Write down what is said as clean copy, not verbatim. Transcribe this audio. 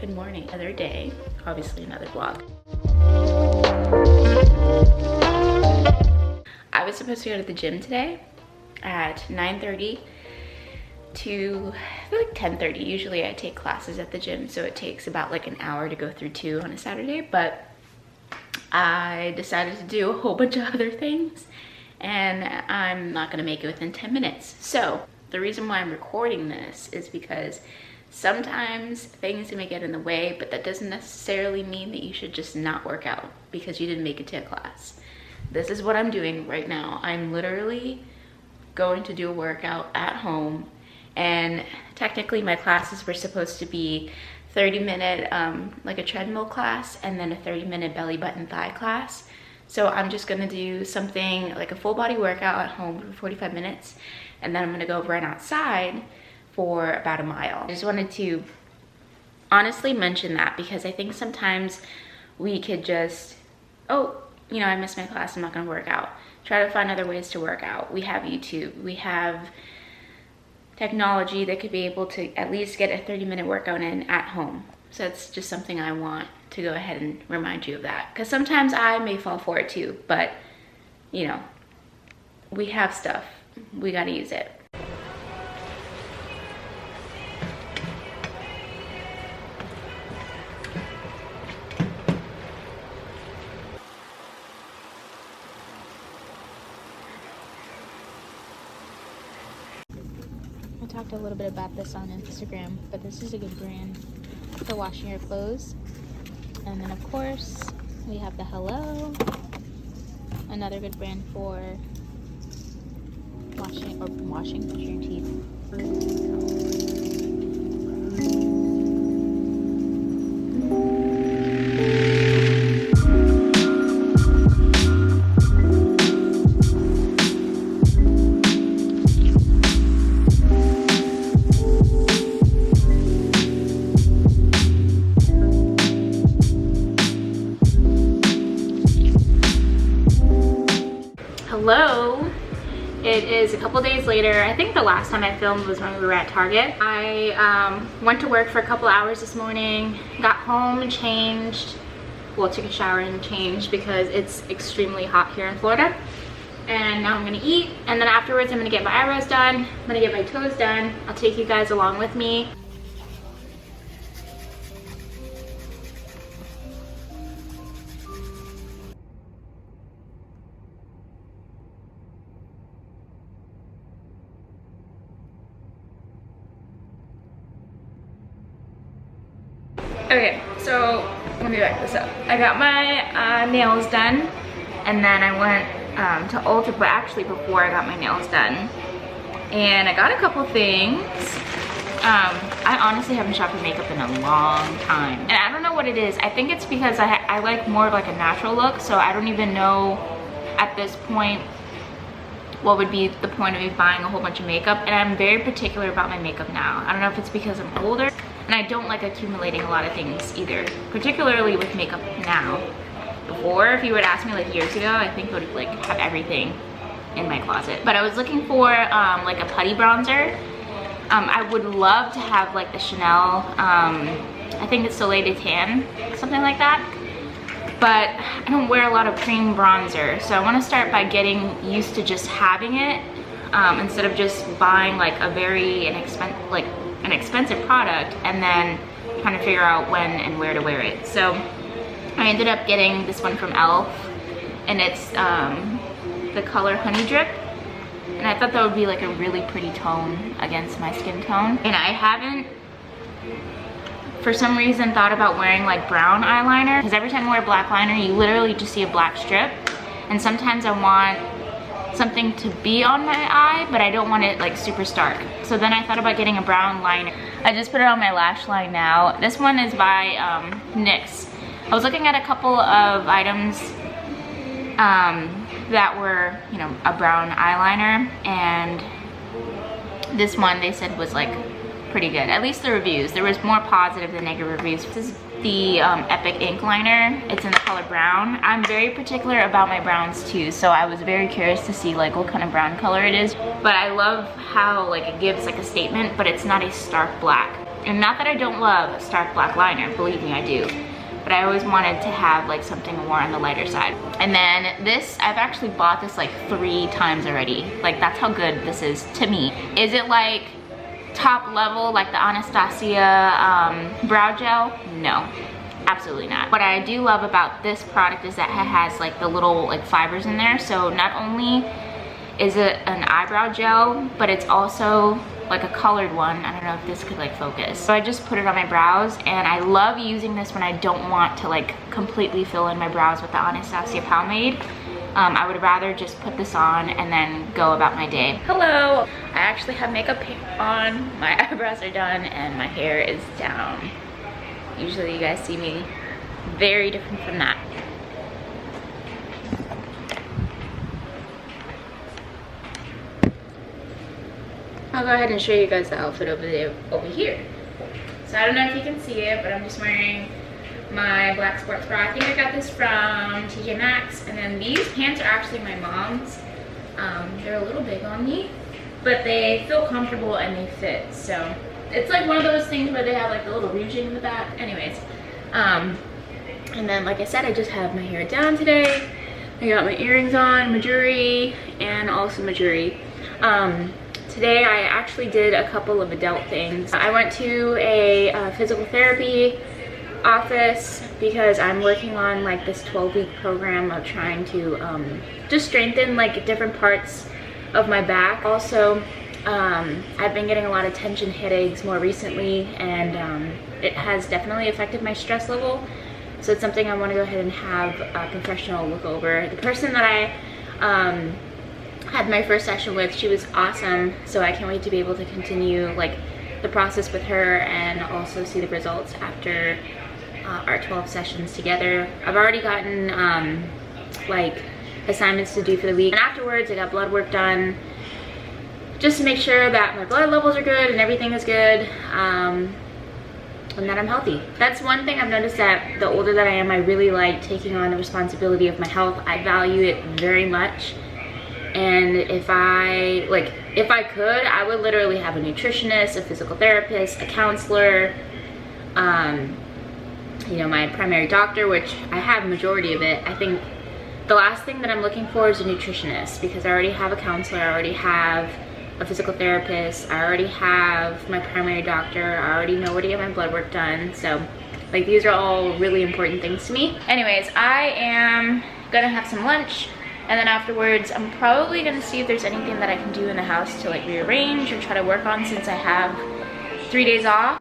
Good morning. Another day, obviously another vlog. I was supposed to go to the gym today at 9:30 to like 10:30. Usually I take classes at the gym, so it takes about like an hour to go through 2 on a Saturday, but I decided to do a whole bunch of other things and I'm not gonna make it within 10 minutes. So the reason why I'm recording this is because sometimes things may get in the way, but that doesn't necessarily mean that you should just not work out because you didn't make it to a class. This is what I'm doing right now. I'm literally going to do a workout at home, and technically my classes were supposed to be 30-minute like a treadmill class and then a 30-minute belly button thigh class. So I'm just gonna do something like a full body workout at home for 45 minutes, and then I'm gonna go run outside for about a mile. I just wanted to honestly mention that because I think sometimes we could just, oh, you know, I missed my class, I'm not gonna work out. Try to find other ways to work out. We have YouTube, we have technology that could be able to at least get a 30-minute workout in at home. So it's just something I want to go ahead and remind you of that. Because sometimes I may fall for it too, but you know, we have stuff, we gotta use it. I talked a little bit about this on Instagram, but this is a good brand for washing your clothes. And then of course we have the Hello, another good brand for brushing your teeth. Hello, it is a couple days later. I think the last time I filmed was when we were at Target. I went to work for a couple hours this morning, got home and changed, well, took a shower and changed because it's extremely hot here in Florida. And now I'm gonna eat, and then afterwards I'm gonna get my eyebrows done, I'm gonna get my toes done. I'll take you guys along with me. Okay, so let me back this up. I got my nails done, and then I went to Ulta, but actually before I got my nails done. And I got a couple things. I honestly haven't shopped for makeup in a long time. And I don't know what it is. I think it's because I like more of like a natural look, so I don't even know at this point what would be the point of me buying a whole bunch of makeup. And I'm very particular about my makeup now. I don't know if it's because I'm older, and I don't like accumulating a lot of things either, particularly with makeup now. Before, if you would ask me like years ago, I think I would like have everything in my closet. But I was looking for like a putty bronzer. I would love to have like the Chanel, I think it's Soleil de Tan, something like that. But I don't wear a lot of cream bronzer, so I want to start by getting used to just having it instead of just buying like a very an expensive product and then trying to figure out when and where to wear it. So I ended up getting this one from e.l.f. and it's the color Honey Drip, and I thought that would be like a really pretty tone against my skin tone. And I haven't, for some reason, thought about wearing like brown eyeliner, because every time I wear black liner you literally just see a black strip, and sometimes I want something to be on my eye, but I don't want it like super stark. So then I thought about getting a brown liner. I just put it on my lash line now. This one is by NYX. I was looking at a couple of items that were, you know, a brown eyeliner, and this one they said was like pretty good, at least the reviews. There was more positive than negative reviews. This is the Epic ink liner. It's in the color brown. I'm very particular about my browns too, so I was very curious to see like what kind of brown color it is. But I love how like it gives like a statement, but it's not a stark black. And not that I don't love stark black liner, believe me, I do. But I always wanted to have like something more on the lighter side. And then this, I've actually bought this like 3 times already. Like that's how good this is to me. Is it like top level like the Anastasia brow gel? No, absolutely not. What I do love about this product is that it has like the little like fibers in there. So not only is it an eyebrow gel, but it's also like a colored one. I don't know if this could like focus. So I just put it on my brows, and I love using this when I don't want to like completely fill in my brows with the Anastasia pomade. I would rather just put this on and then go about my day. Hello, I actually have makeup on, my eyebrows are done, and my hair is down. Usually you guys see me very different from that. I'll go ahead and show you guys the outfit over here. So I don't know if you can see it, but I'm just wearing my black sports bra. I think I got this from TJ Maxx. And then these pants are actually my mom's. They're a little big on me, but they feel comfortable and they fit. So it's like one of those things where they have like the little ruching in the back. Anyways, and then like I said, I just have my hair down today. I got my earrings on, my jewelry, and also my jewelry. Today I actually did a couple of adult things. I went to a physical therapy office because I'm working on like this 12-week program of trying to just strengthen like different parts of my back. Also, I've been getting a lot of tension headaches more recently, and it has definitely affected my stress level. So it's something I want to go ahead and have a professional look over. The person that I had my first session with, she was awesome, so I can't wait to be able to continue like the process with her and also see the results after our 12 sessions together. I've already gotten like assignments to do for the week, and afterwards I got blood work done just to make sure that my blood levels are good and everything is good, and that I'm healthy. That's one thing I've noticed, that the older that I am, I really like taking on the responsibility of my health. I value it very much. And if I could, I would literally have a nutritionist, a physical therapist, a counselor, you know, my primary doctor, which I have a majority of it. I think the last thing that I'm looking for is a nutritionist, because I already have a counselor, I already have a physical therapist, I already have my primary doctor, I already know where to get my blood work done. So like these are all really important things to me. Anyways, I am gonna have some lunch. And then afterwards, I'm probably gonna see if there's anything that I can do in the house to like rearrange or try to work on, since I have 3 days off.